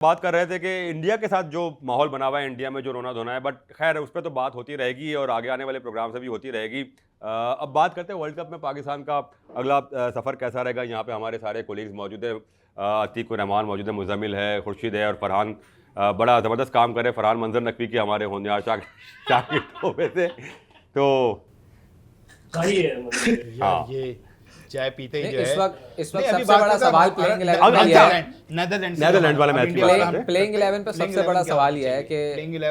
बात कर रहे थे कि इंडिया के साथ जो माहौल बना हुआ है, इंडिया में जो रोना धोना है, बट खैर उस पर तो बात होती रहेगी और आगे आने वाले प्रोग्राम से भी होती रहेगी। अब बात करते हैं वर्ल्ड कप में पाकिस्तान का अगला सफ़र कैसा रहेगा। यहाँ पे हमारे सारे कोलीग्स मौजूद है, अतीक रहमान मौजूद है, मुजम्मिल है, खुर्शीद है और फरहान बड़ा ज़बरदस्त काम करे। फरहान मंजर नकवी के हमारे होनहार शागिर्द थे। तो हाँ, ये चाय पीते ही जो है इस वक्त सबसे बड़ा सवाल प्लेइंग 11 नेदरलैंड वाले मैच में प्लेइंग 11 पे सबसे बड़ा सवाल ये है कि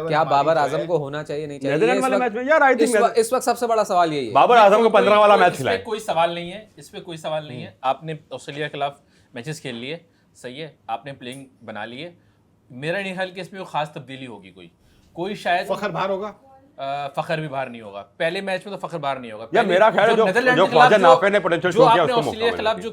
क्या बाबर आजम को होना चाहिए नहीं चाहिए। नेदरलैंड वाले मैच में यार आई थिंक इस वक्त सबसे बड़ा सवाल यही है। बाबर आजम को 15 वाला मैच खिलाया। कोई सवाल नहीं है, इस पे कोई सवाल नहीं है। आपने ऑस्ट्रेलिया के खिलाफ मैचेस खेल लिए, सही है, आपने प्लेइंग बना लिए। मेरा नहीं ख्याल कि इसमें खास तब्दीली होगी। कोई शायद फखर बाहर होगा, फखर भी बाहर नहीं होगा। पहले मैच में तो फखर बाहर नहीं होगा। यार मेरा ख्याल है जो ख्वाजा नाफे ने पोटेंशियल शो किया उसको ऑस्ट्रेलिया के खिलाफ जो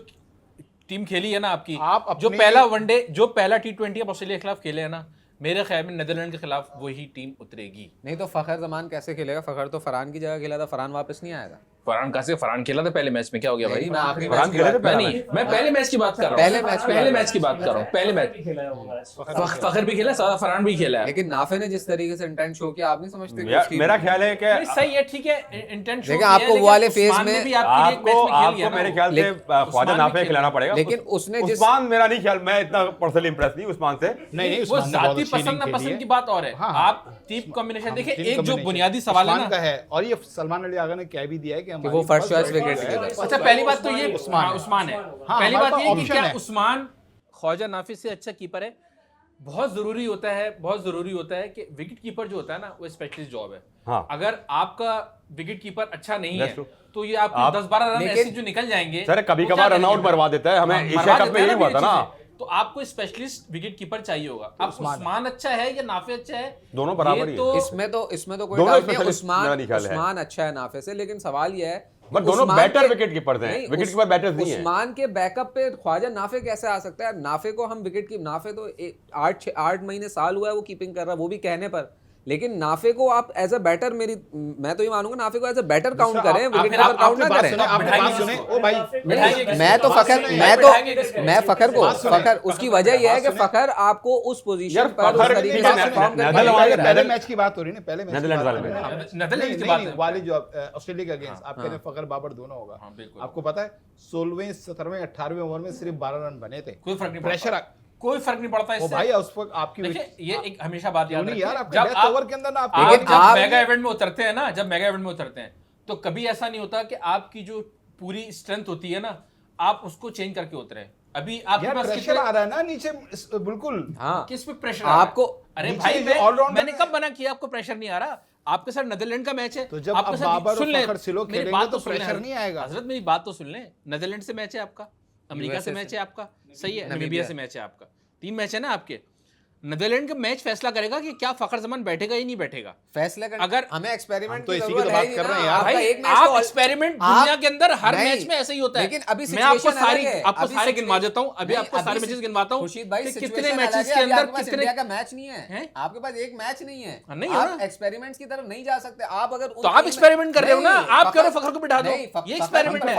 टीम खेली है ना आपकी, आप जो पहला वनडे जो पहला T20 आप ऑस्ट्रेलिया के खिलाफ खेले है ना, मेरे ख्याल में नीदरलैंड के खिलाफ वही टीम उतरेगी। नहीं तो फखर जमान कैसे खेलेगा? फखर तो फरहान की जगह खेला था, फरहान वापस नहीं आएगा। फरहान कैसे? फरहान खेला था पहले मैच में, क्या हो गया भाई? फरहान खेले थे पहले नहीं, मैं पहले मैच की बात कर रहा हूँ। पहले मैच की बात कर रहा हूँ। पहले मैच फखर भी खेला, सारा फरहान भी खेला है। लेकिन नाफे ने जिस तरीके से इंटेंट शो किया, आप नहीं समझते? मेरा ख्याल है कि सही है, ठीक है, इंटेंट शो लेकिन आपको वो वाले फेज में आपको मेरे ख्याल से ख्वाजा नाफे खिलाना पड़ेगा। लेकिन उसने जिस उस्मान, मेरा नहीं ख्याल, मैं इतना पर्सनली इंप्रेस नहीं उस्मान से। नहीं वो जाती पसंद ना पसंद की बात और है। आप टीम कॉम्बिनेशन देखिए, एक जो बुनियादी सवाल है ना है, और ये सलमान अली आगा ने कह भी दिया है कि वो फर्स्ट चॉइस विकेट गिरर। अच्छा, पहली बात तो ये उस्मान है। पहली बात ये कि क्या उस्मान ख्वाजा नाफिस से अच्छा कीपर है? बहुत जरूरी होता है कि विकेट कीपर जो होता है ना, वो स्पेशलिस्ट जॉब है। हाँ। अगर आपका विकेट कीपर अच्छा नहीं है तो ये आपको 10-12 रन ऐसे जो निकल जाएंगे, सर कभी कभार रन आउट मरवा देता है। हमें एशिया कप में यही हुआ था ना। तो आपको स्पेशलिस्ट विकेट कीपर चाहिए होगा। अब उस्मान अच्छा है या नाफे अच्छा है, दोनों बराबर ही है। इसमें तो कोई डाउट नहीं। उस्मान अच्छा है नाफे से, लेकिन सवाल यह है बट दोनों बेटर विकेट कीपर हैं। विकेट कीपर बैटर्स नहीं है। उस्मान के बैकअप पे ख्वाजा नाफे कैसे आ सकता है? नाफे को हम विकेट की नाफे तो 8 महीने साल हुआ है वो कीपिंग कर रहा है, वो भी कहने पर। लेकिन नाफे को आप एज अ बैटर, मैं तो ये मानूंगा नाफे को एज अ बैटर काउंट करें, विकेट कीपर काउंट ना करें। ओ भाई, मैं फखर उसकी वजह यह है कि फखर आपको उस पोजीशन पर उस तरीके से परफॉर्म करके पहले मैच की बात हो रही है ना, पहले मैच नेदरलैंड की बात वाली जो ऑस्ट्रेलिया के अगेंस्ट आप कह रहे हैं फखर बाबर दोनों होगा। आपको पता है 16वें 17वें 18वें ओवर में सिर्फ 12 रन बने थे। कोई फर्क नहीं, प्रेशर कोई फर्क नहीं पड़ता इससे। भाई उस वक्त आपकी ये एक हमेशा बात याद रखिए, यार जब डेथ ओवर के अंदर ना जब मेगा इवेंट में उतरते हैं ना, तो कभी ऐसा नहीं होता कि आपकी जो पूरी स्ट्रेंथ होती है ना, आप उसको चेंज करके उतरे। अभी आपके पास प्रेशर आ रहा है ना नीचे, बिल्कुल। हाँ, किस पे प्रेशर आपको? अरे भाई, मैंने कब मना किया आपको प्रेशर नहीं आ रहा? आपके साथ नीदरलैंड का मैच है, तो जब अब बाबर और फखर सिलो खेलेंगे तो प्रेशर नहीं आएगा। हजरत मेरी बात तो सुन लें। नीदरलैंड से मैच है आपका, अमेरिका से मैच है आपका, सही है, नामीबिया से मैच है आपका, 3 मैच है ना आपके। नीदरलैंड का मैच फैसला करेगा कि क्या फखर जमान बैठेगा या नहीं बैठेगा। फैसला अगर हमें एक्सपेरिमेंट तो इसी की तो बात कर रहे हैं यार भाई, आप एक्सपेरिमेंट दुनिया के अंदर हर मैच में ऐसे ही होता है। लेकिन अभी मैं आपको सारे गिनवा देता हूं, अभी आपको सारे मैचेस गिनवाता हूं कि कितने मैचेस के अंदर कितने इंडिया का मैच नहीं है। आपके पास एक मैच नहीं है, नहीं आप एक्सपेरिमेंट्स की तरफ नहीं जा सकते। आप अगर तो आप एक्सपेरिमेंट कर रहे हो ना, आप कह रहे हो फखर को बिठा दो, ये एक्सपेरिमेंट है।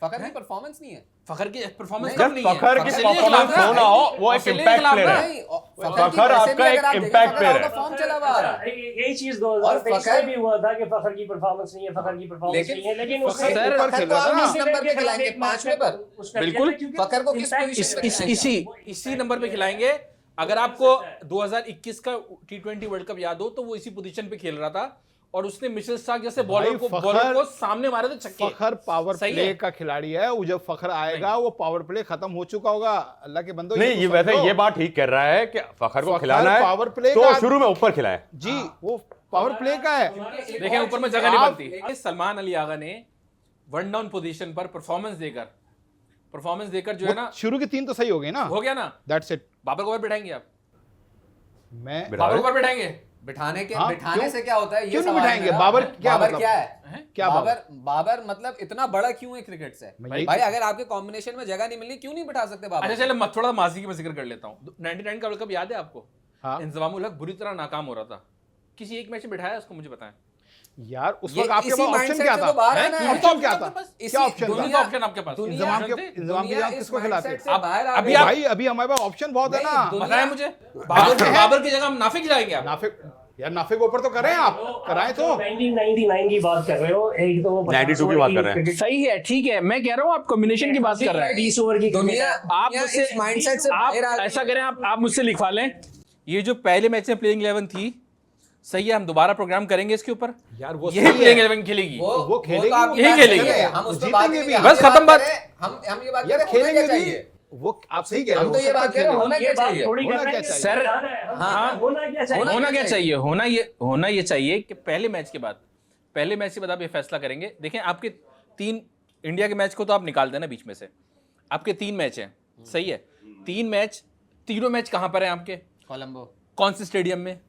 फखर की परफॉर्मेंस नहीं है। फखर की परफॉर्मेंस कम नहीं है। फखर की परफॉर्मेंस होना हो, वो एक इंपैक्ट प्लेयर है। फखर आपका एक इम्पैक्ट प्लेयर है। फॉर्म चला हुआ है। यही चीज 2023 में भी हुआ था कि फखर की परफॉर्मेंस नहीं है, लेकिन उससे फखर को आप किस नंबर पे खिलाएंगे? 5वें पर? बिल्कुल, फखर को किस पोजीशन पे खिलाएंगे? इसी नंबर पे खिलाएंगे। अगर आपको 2021 का T20 वर्ल्ड कप याद हो तो वो इसी पोजीशन पे खेल रहा था और उसने मिचेल स्टार्क जैसे बॉलर को सामने मारे थे छक्के। फखर पावर प्ले का खिलाड़ी है, वो जब फखर आएगा वो पावर प्ले खत्म हो चुका होगा। अल्लाह के बंदो, नहीं, ये वैसे ये बात ठीक कर रहा है कि फखर को खिलाना है पावर प्ले तो शुरू में ऊपर खिलाए जी, वो पावर प्ले का है। देखें ऊपर में जगह नहीं बनती। सलमान अली आगा ने वन डाउन पोजीशन पर परफॉर्मेंस देकर जो है ना, शुरू के 3 तो सही हो गए ना, हो गया ना। That's it. बाबर को बिठाएंगे आप? मैं बाबर को बिठाएंगे? बिठाने से क्या होता है? क्यों नहीं बिठाएंगे? बाबर क्या है? क्या बाबर मतलब इतना बड़ा क्यों है क्रिकेट से? भाई अगर आपके कॉम्बिनेशन में जगह नहीं मिली, क्यों नहीं बिठा सकते बाबर? अच्छा चलो, थोड़ा माजी की मैं जिक्र कर लेता हूँ। 99 का वर्ल्ड कप याद है आपको? हाँ। इंजमामुल हक बुरी तरह नाकाम हो रहा था, किसी एक मैच में बिठाया उसको, मुझे बताएं। यार उस ये वक्त आपके इसी पास ऑप्शन mindset क्या से था? तो बाहर आना है। ऑप्शन क्या था? इसी क्या ऑप्शन दुनिया- था? ऑप्शन आपके पास दुनिया- इंतजाम के जानते? इंतजाम के दुनिया आप इस किसको खिलाते? mindset से बाहर आ अभी गई है। भाई अभी हमारे पास ऑप्शन बहुत है नहीं, ना। दुनिया- बताएं मुझे बाबर की जगह हम नाफे की जाएंगे आप नाफे यार नाफे के ऊपर तो करें आप, कराएं तो। 1999 की बात कर रहे हो, एक तो वो 92 की बात कर रहे हैं। सही है, ठीक है, मैं कह रहा हूँ आप कॉम्बिनेशन की बात कर रहे हैं। 20 ओवर की दुनिया आप दुनिया मुझसे इस माइंडसेट से आप बाहर आ गई ऐसा है। करें, आप मुझसे लिखवा लें, ये जो पहले मैच में प्लेइंग 11 थी, सही है, हम दोबारा प्रोग्राम करेंगे इसके ऊपर। यार वो यही सही प्लेइंग है। 11 खेलेगी। वो खेलेगी, तो आपकी यही बात खेलेगी। नहीं है, हम उस पे बात जीतेंगे नहीं भी। कर- बस हम ये खत्म बात। बात कर रहे हैं, हम ये बात कर यार रहे हैं, होना क्या खेलेंगे भी। चाहिए? वो आप सही कह रहे हम हो, तो ये बात कर रहे हैं, होना ये क्या बात चाहिए? थोड़ी कर होना रहे क्या हैं, चाहिए? सर, हाँ, होना क्या चाहिए? होना क्या चाहिए, होना ये चाहिए कि पहले मैच के बाद आप ये फैसला करेंगे। देखें, आपके 3 इंडिया के मैच को तो आप निकाल देना बीच में से, आपके 3 मैच हैं, सही है, 3 मैच, तीनों मैच कहाँ पर हैं आपके? कोलंबो। कौन से स्टेडियम में?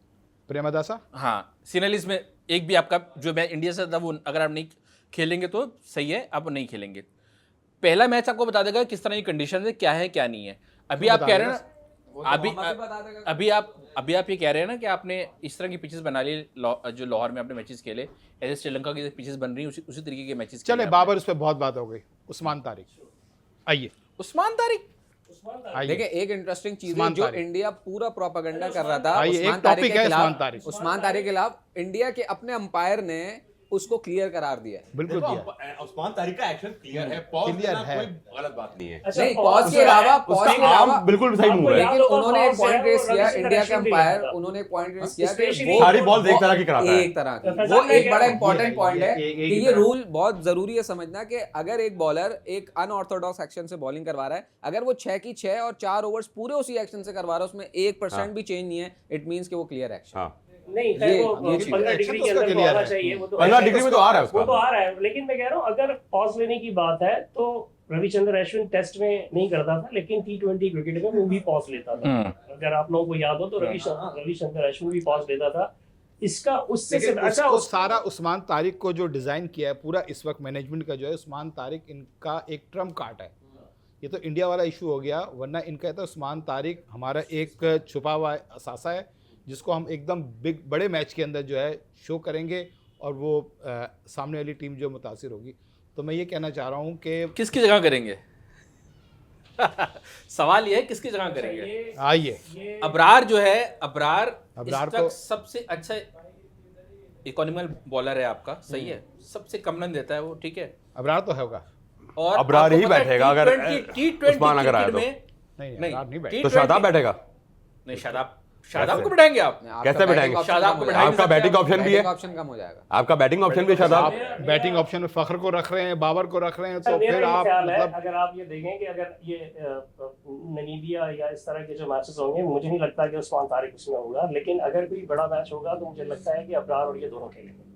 प्रेमदासा हाँ, सिनेलिस में। एक भी आपका जो मैच इंडिया से था वो अगर आप नहीं खेलेंगे तो सही है, आप नहीं खेलेंगे। पहला मैच आपको बता देगा किस तरह की कंडीशन है, क्या है क्या नहीं है। अभी आप कह रहे हैं ना, अभी आप ये कह रहे हैं ना कि आपने इस तरह की पिचेस बना ली, जो लाहौर में आपने मैचेस खेले, ऐसे श्रीलंका की पिचेस बन रही उसी तरीके के मैचेस। चले बाबर, उस पर बहुत बात हो गई। उस्मान तारिक आइए, उस्मान तारिक, आइए। देखिए एक इंटरेस्टिंग चीज है उस्मान जो तारिक। इंडिया पूरा प्रोपेगेंडा कर रहा था आइए, उस्मान एक तारिक topic के है खिलाफ, उस्मान तारिक। उस्मान तारिक के खिलाफ इंडिया के अपने अंपायर ने उसको क्लियर करार दिया है। बिल्कुल दिया। उस्मान तारिक का एक्शन क्लियर है, पॉज Clear देना है। कोई गलत बात नहीं है। अच्छा, नहीं, पॉज के अलावा आम बिल्कुल सही मूव है। लेकिन उन्होंने एक पॉइंट रेस किया, इंडिया के अंपायर वो उन्होंने एक पॉइंट रेस किया कि Especially वो सारी बॉल्स एक तरह की कराता है। एक तरह की, तो वो मैं एक कह बड़ा रहा हूं, इंपॉर्टेंट पॉइंट है ये- कि ये रूल बहुत जरूरी है समझना कि अगर एक बॉलर एक अनऑर्थोडॉक्स एक्शन से बॉलिंग करवा रहा है, अगर वो 6 की 6 और 4 ओवर्स पूरे उसी एक्शन से करवा रहा है, उसमें 1% भी चेंज नहीं है, इट मींस कि वो क्लियर एक्शन। हाँ, नहीं, खैर ये- वो ये चीज़ 15 है। डिग्री तो के उसका अंदर तो clear आना है। चाहिए, वो तो 15 डिग्री में तो आ रहा है वो उसका। तो आ रहा है, लेकिन मैं कह रहा हूँ अगर पॉज लेने की बात है तो रविचंद्र अश्विन टेस्ट में नहीं करता था, लेकिन T20 क्रिकेट में वो भी पॉज लेता था। अगर आप लोगों को याद हो तो रविचंद्र अश्विन भी पॉज लेता था। इसका उससे लेकिन अच्छा उसको सारा उस्मान तारिक को जो डिजाइन किया है पूरा इस वक्त मैनेजमेंट का जो है, उस्मान तारिक इनका एक ट्रम्प कार्ड है। ये तो इंडिया वाला इशू हो गया, वरना इनका तो उस्मान तारिक हमारा एक छुपा हुआ असासा है जिसको हम एकदम बड़े मैच के अंदर जो है शो करेंगे और वो सामने वाली टीम जो मुतासिर होगी। तो मैं ये कहना चाह रहा हूँ कि किसकी जगह करेंगे? सवाल ये है किसकी जगह करेंगे? आइए, अबरार जो है, अबरार इस अबरार तक तो- सबसे अच्छा इकोनॉमिकल बॉलर है आपका, सही है, सबसे कम रन देता है वो, ठीक है, अबरार तो होगा। और अबरार आपको ही पता है बैठेगा अगर T20 उस्मान अगर आया क्रिकेट तो। में नहीं, नहीं, अबरार नहीं बैठे। T20 तो शादाब बैठेगा। नहीं, शादाब को बिठाएंगे आप? कैसे बैठाएंगे? शादाब को बैठा ही नहीं आपका सकते बैटिंग आप। ऑप्शन भी है, ऑप्शन कम हो जाएगा। आपका बैटिंग ऑप्शन भी है शादाब। आप बैटिंग ऑप्शन में फखर को रख रहे हैं, बाबर को रख रहे हैं, तो मेरा फिर ये आप ख्याल है, मतलब अगर आप ये देखें कि अगर ये नमीबिया या इस तरह के जो मैचेस होंगे, मुझे नहीं लगता कि उस्मान तारिक उसमें होगा, लेकिन अगर कोई बड़ा मैच होगा तो मुझे लगता है कि अबरार और ये दोनों खेलेंगे।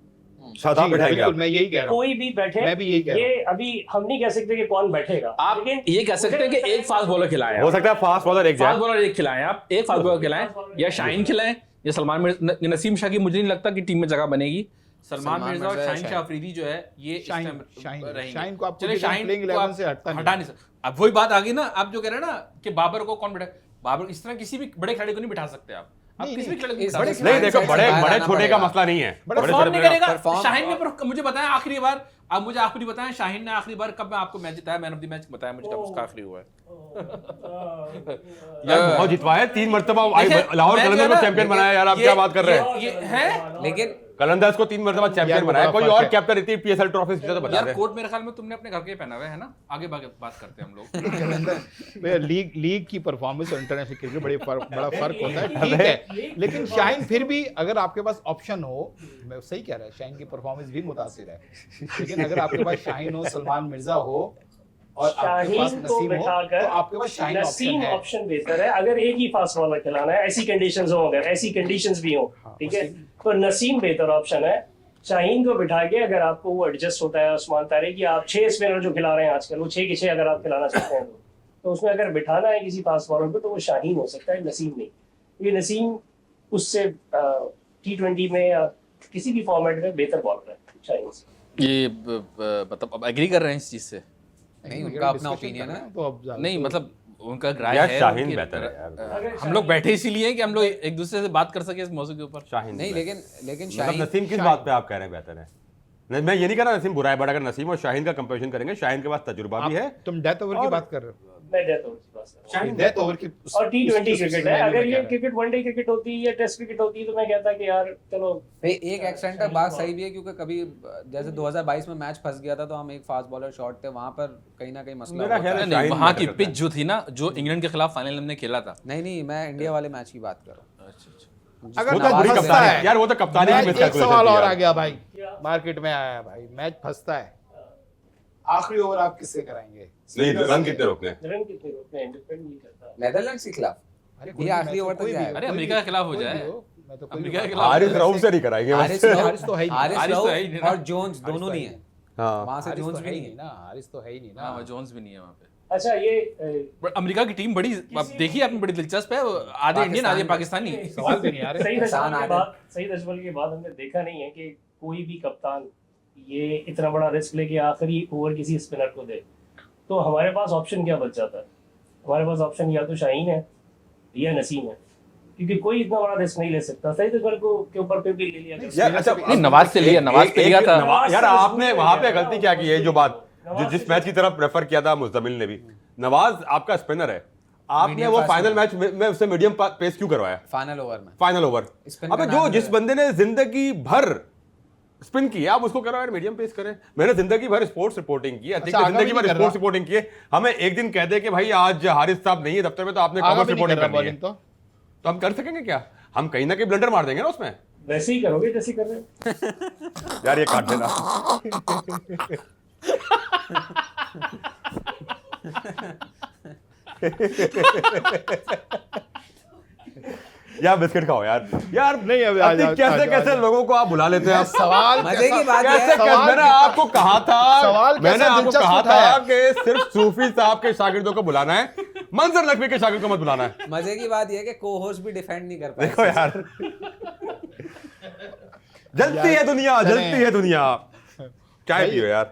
शादाब जी, बैठाएंगे बिल्कुल, आप। मैं यही कह रहा हूँ। कोई भी बैठे, मैं भी यही कह रहा ये अभी हम नहीं कह सकते कि कौन बैठेगा। आप लेकिन ये कह सकते हैं कि एक फास्ट बॉलर खिलाएं, हो सकता है फास्ट बॉलर एक फास्ट जाए। बॉलर एक खिलाएं, आप एक फास्ट बॉलर खिलाएं, या शाहीन खिलाएं या सलमान मिर्जा। नसीम शाह की मुझे नहीं लगता कि टीम में जगह बनेगी। सलमान मिर्जा और शाहीन शाह अफरीदी जो है ये इस शाहीन- टाइम शाहीन- रहेंगे। शाहीन को आप चलिए, पूरी शाहीन playing को 11 आप से हटता नहीं। हटा नहीं सकते। अब वही बात आ गई ना, आप जो कह रहे हैं ना कि बाबर को कौन बैठा, बाबर इस तरह किसी भी बड़े खिलाड़ी को नहीं बिठा सकते आप नहीं, किसी भी खिलाड़ी को इस बिठा बड़े सकते। नहीं देखो, mindset से बड़े बाहर बड़े आना छोटे का पड़ेगा। मसला नहीं है। बड़े परफॉर्म छोटे नहीं में- करेगा perform- शाहीन ने मुझे बताया आखिरी बार, आप मुझे आखिरी बताएं शाहीन ने आखिरी बार कब मैं आपको मैच जिताया, मैन ऑफ द मैच बताया मुझे, कब उसका आखिरी हुआ है? यार बहुत जितवाया, 3 मरतबा देखिए, लाहौर मैं कलंदर क्या को ना, चैंपियन बनाया यार, आप ये- क्या बात कर रहे हैं? ये है, लेकिन कलंदर्स को 3 मरतबा यार, चैंपियन वो बनाया, बड़ा कोई फर्क और है। कैप्टन इतनी PSL ट्रॉफी जीता तो बता यार दे। कोट मेरे ख्याल में तुमने अपने घर के पहना हुआ है ना, आगे बात करते हैं हम लोग। कलंदर लीग की परफॉर्मेंस और इंटरनेशनल क्रिकेट बड़ा फर्क होता है, ठीक है। लेकिन शाहीन फिर भी अगर आपके पास ऑप्शन हो, मैं सही कह रहा है, शाहीन की परफॉर्मेंस भी मुतासिर है, लेकिन अगर आपके पास शाहीन हो, सलमान मिर्जा हो और आपके पास शाहीन को नसीम हो, बिठाकर तो आपके पास शाहीन ऑप्शन नसीम है। ऑप्शन बेहतर है। अगर एक ही फास्ट बॉलर खिलाना है, ऐसी कंडीशंस हो, अगर ऐसी कंडीशंस भी हो, ठीक है, तो नसीम बेहतर ऑप्शन है। शाहीन को बिठा के अगर आपको वो एडजस्ट होता है उस्मान तारिक की, आप 6 स्पिनर जो खिला रहे हैं आजकल, वो 6 के 6 अगर आप खिलाना चाहते हैं तो उसमें अगर बिठाना है किसी फास्ट बॉलर को तो वो शाहीन हो सकता है, नसीम नहीं। ये नसीम उससे T20 में या किसी भी फॉर्मेट में बेहतर बॉलर है शाहीन से। ये मतलब अब एग्री कर रहे हैं इस चीज से? नहीं, उनका अपना Discussion opinion करना है। तो अब ज़्यादा नहीं तो- मतलब उनका राय यार है शाहीन उनकी- बेहतर है यार। हम लोग बैठे इसीलिए हैं कि हम लोग एक दूसरे से बात कर सके इस मौजूद के ऊपर। शाहीन नहीं बेहतर। लेकिन मतलब शाहीन नसीम किस बात पे आप कह रहे हैं बेहतर है? नहीं, मैं ये नहीं कह रहा नसीम बुरा है, बट अगर नसीम और शाहीन का कंपैरिजन करेंगे, शाहीन के पास तजुर्बा भी है। तुम डेथ ओवर की और- बात कर रहे हो, मैं डेथ ओवर की बात कर रहा हूँ। डेथ ओवर की और T20 उस- क्रिकेट उस- है, अगर मैं ये कह रहा क्रिकेट वनडे क्रिकेट होती या टेस्ट क्रिकेट होती तो मैं कहता कि यार चलो भाई एक एक्सटेंट तक बात सही भी है, क्योंकि कभी जैसे 2022 में मैच फंस गया था तो हम एक फास्ट बॉलर शॉट थे, वहां पर कहीं ना कहीं मसला मेरा हुआ ख्याल था। है नहीं, शाहीन वहाँ की बेहतर करता पिच जो थी ना, जो इंग्लैंड के खिलाफ फाइनल हमने खेला था। नहीं मैं इंडिया वाले मैच की बात कर रहा हूँ। अगर वो तो मैच बुरी फंसता कप्तानी है यार, वो तो कप्तानी की मैच- एक miscalculation सवाल थी और यार। आ गया भाई, मार्केट में आया है भाई, मैच फंसता है, आखिरी ओवर आप किससे कराएंगे? नहीं, रन कितने रोकने हैं? रन कितने रोकते हैं डिपेंड नहीं करता। नेदरलैंड्स के खिलाफ अरे ये कोई भी आखिरी मैच हो, ओवर तक कोई भी जाएगा। हो, अरे कोई अमेरिका भी- के खिलाफ हो कोई जाए। भी हो, मैं तो कोई भी अमेरिका के बात- खिलाफ हारिस रऊफ से नहीं कराएंगे हारिस वैसे। हारिस तो है ही नहीं। हारिस हारिस तो है ही नहीं ना। और जोन्स दोनों नहीं है, हाँ वहां से हारिस जोन्स तो भी है ही नहीं है। ना, हारिस तो है ही नहीं ना। हाँ, जोन्स भी नहीं है वहाँ पे। अच्छा ये बट अमेरिका की टीम बड़ी, अब देखिए आपने, बड़ी दिलचस्प है। आधे इंडियन आधे पाकिस्तानी। सवाल भी नहीं आ रहे। सही एहसान दशमलव के आदम। बाद सही दशमलव के बाद हमने देखा नहीं है कि कोई भी कप्तान ये इतना बड़ा रिस्क लेके आखिरी ओवर किसी स्पिनर को दे। तो हमारे पास ऑप्शन क्या बच जाता है? हमारे पास ऑप्शन या तो शाहीन है या नसीम है, क्योंकि कोई इतना बड़ा रिस्क नहीं ले सकता। सही दशमलव को के ऊपर पे भी ले लिया गया। यार अच्छा, नहीं, नवाज से लिया, नवाज पे लिया था। यार आपने वहां पे गलती क्या की है, जो बात जो जिस मैच की तरफ रेफर किया था मुस्तमिल ने भी, नवाज आपका स्पिनर है, आपने Medium वो fast फाइनल bowler। मैच में उससे मीडियम पेस क्यों करवाया? फाइनल ओवर में फाइनल ओवर Spin अबे का जो नाम जिस है। बंदे ने जिंदगी भर स्पिन की है, आप उसको करो यार मीडियम पेस करें। मैंने जिंदगी भर स्पोर्ट्स रिपोर्टिंग की है, अच्छा, आगा जिंदगी भी भर नहीं कर स्पोर्ट्स रहा। रिपोर्टिंग की है। हमें एक दिन कह दे कि भाई आज हारिस साहब नहीं है दफ्तर में, तो आपने आगा कॉमर्स भी नहीं कर रिपोर्टिंग रहा करनी है, बॉलिंग तो। तो हम कर सकेंगे क्या? हम कहीं ना कहीं ब्लंडर मार देंगे ना उसमें। वैसे ही करोगे जैसे कर रहे हो। यार ये काट देना। यार बिस्किट खाओ यार। यार नहीं, अभी आ जाओ, कैसे आ कैसे जाओ। लोगों को आप बुला लेते हैं आप। सवाल मजे की बात कैसे है। सवाल मैंने कैसा- आपको कहा था, सवाल मैंने कैसा आपको दिलचस्प कहा उठाया? था कि सिर्फ सूफी साहब के शागिर्दों को बुलाना है, मंजर नकवी के शागिर्द को मत बुलाना है। मजे की बात यह है कि को होस्ट भी डिफेंड नहीं कर पाए। देखो यार, जलती है दुनिया, चलें। जलती है दुनिया। चाय भाई, पियो यार।